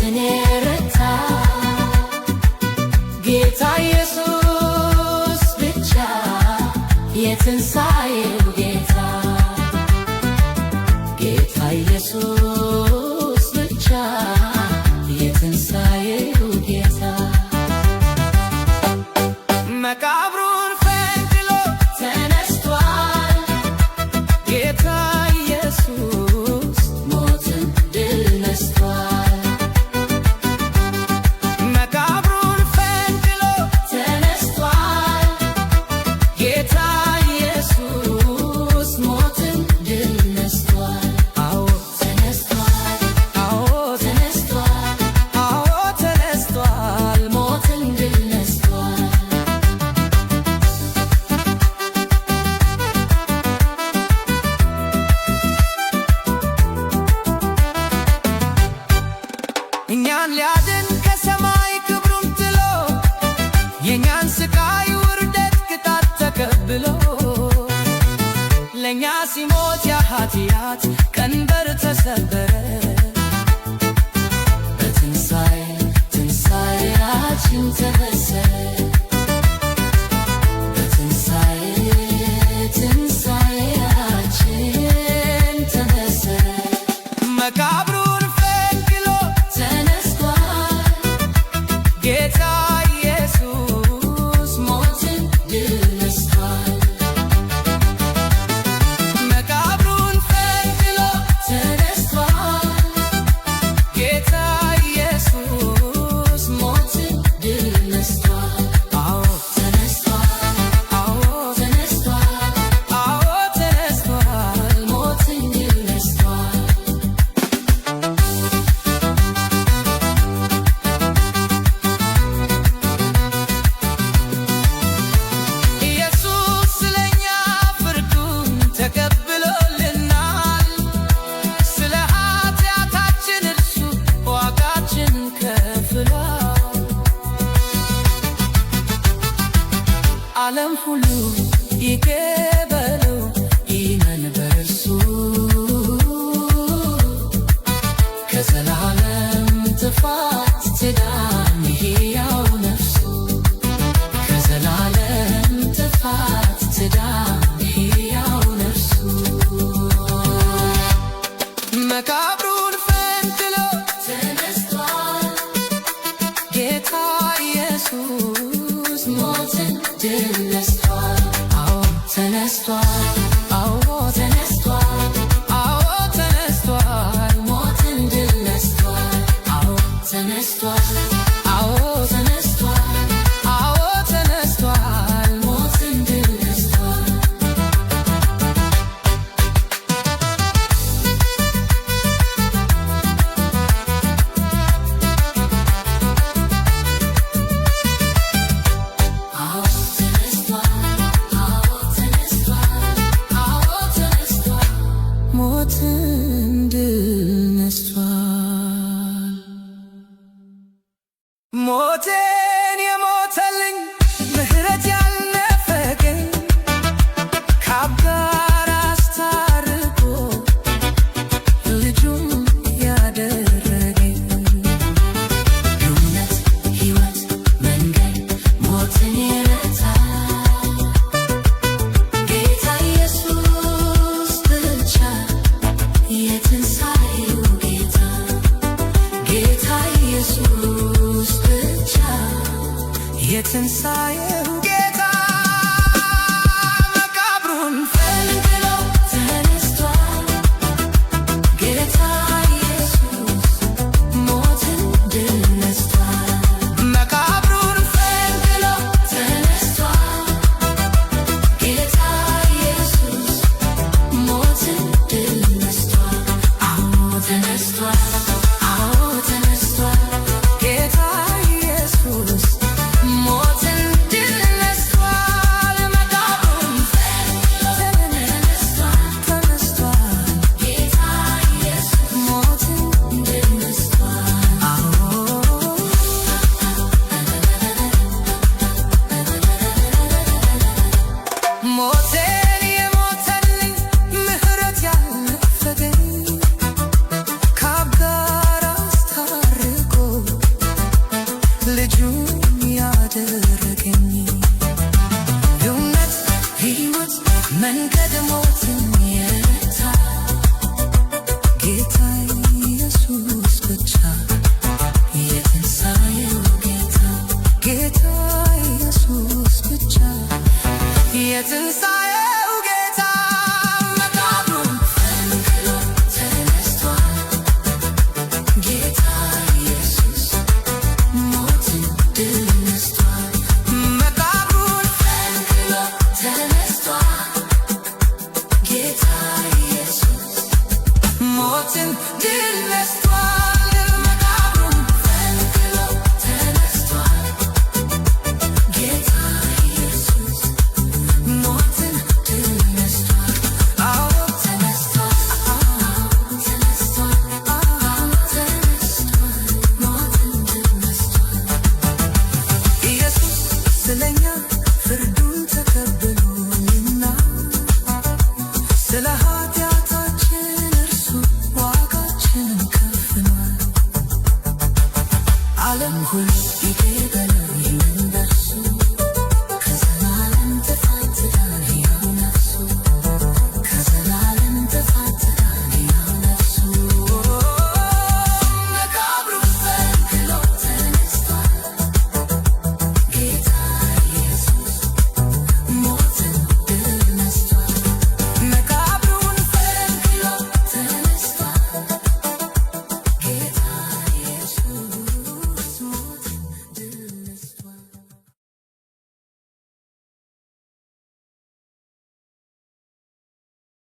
ሞትን የረታ ጌታ ኢየሱስ ብቻ የትንሣኤው ጌታ ጌታ ኢየሱስ ብቻ የትንሣኤው ጌታ መቃብሩን ፈንቅሎ ተነስቷል ጌታ ኢየሱስ ሞትን ድል ነስቷል መቃብሩን ፈንቅሎ ተነስቷል ጌታ ኢየሱስ ሞትን ድል ነስቷል አዎ ተነስቷል አዎ ተነስቷል አዎ ተነስቷል ሞትን ድል ነስቷል እኛን ሊያድን ከሰማይ ክብሩን ጥሎ የእኛን ስቃይ ውርደት ቅጣት ተቀብሎ ለእኛ ሲሞት የኃጢአት ቀንበር ተሰበረ በትንሣኤያችን ተበሰረ በትንሣኤያችን ተበሰረ መቃብሩን ፈንቅሎ ተነስቷል ጌታ ኢየሱስ ሞትን ድል ነስቷል መቃብሩን ፈንቅሎ ተነስቷል ጌታ ኢየሱስ ሞትን ድል ነስቷል አዎ ተነስቷል አዎ ተነስቷል አዎ ተነስቷል ሞትን ድል ነስቷል ኢየሱስ ስለኛ ፍርዱን ተቀብሎልናል ስለ ኃጢአታችን እርሱ ዋጋችን ከፍሏል ዓለም ሁሉ ይቀበለው ይመን በእርሱ ከዘላለም ጥፋት ትዳን ሕያው ነፍሱ ከዘላለም ጥፋት ትዳን ሕያው ነፍሱ መቃብሩን ፈንቅሎ ተነስቷል ጌታ ኢየሱስ ሞትን ድል ነስቷል አዎ ተነስቷል አዎ ተነስቷል አዎ ተነስቷል ሞትን ድል ነስቷል አዎ ተነስቷል አዎ ተነስቷል አዎ ተነስቷል ሞትን ድል ነስቷል አዎ ተነስቷል አዎ ተነስቷል አዎ ተነስቷል ሞትን ድል ነስቷል ሞቴን የሞተልኝ ምሕረት ያልነፈገኝ ከአብ ጋር አስታርቆ ልጁን ያደረገኝ እውነት ሕይወት መንገድ ሞትን የረታ ጌታ ኢየሱስ ብቻ የትንሣኤው ጌታ ጌታ ኢየሱስ ብቻ የትንሣኤው ጌታ መቃብሩን ፈንቅሎ ተነስቷል ጌታ ኢየሱስ ሞትን ድል ነስቷል መቃብሩን ፈንቅሎ ተነስቷል ጌታ ኢየሱስ ሞትን ድል ነስቷል አዎ ተነስቷል አዎ ተነስቷል ጌታ ኢየሱስ ሞትን ድል የትንሣኤው ጌታ መቃብሩን ፈንቅሎ ተነስቷል። ጌታ ኢየሱስ ሞትን ድል ነስቷል። መቃብሩን ፈንቅሎ ተነስቷል። ጌታ ኢየሱስ ሞትን ድል ነስቷል። መቃብሩን ፈንቅሎ ተነስቷል። ጌታ ኢየሱስ ሞትን ድል ነስቷል። አዎ ተነስቷል። ተነስቷል። ተነስቷል። ሞትን ድል ነስቷል። ኢየሱስ ስለኛ ፍርዱን ተቀብሎልና ስለ ኃጢአታችን እርሱ ዋጋችንን ከፍሏል። ዓለም ሁሉ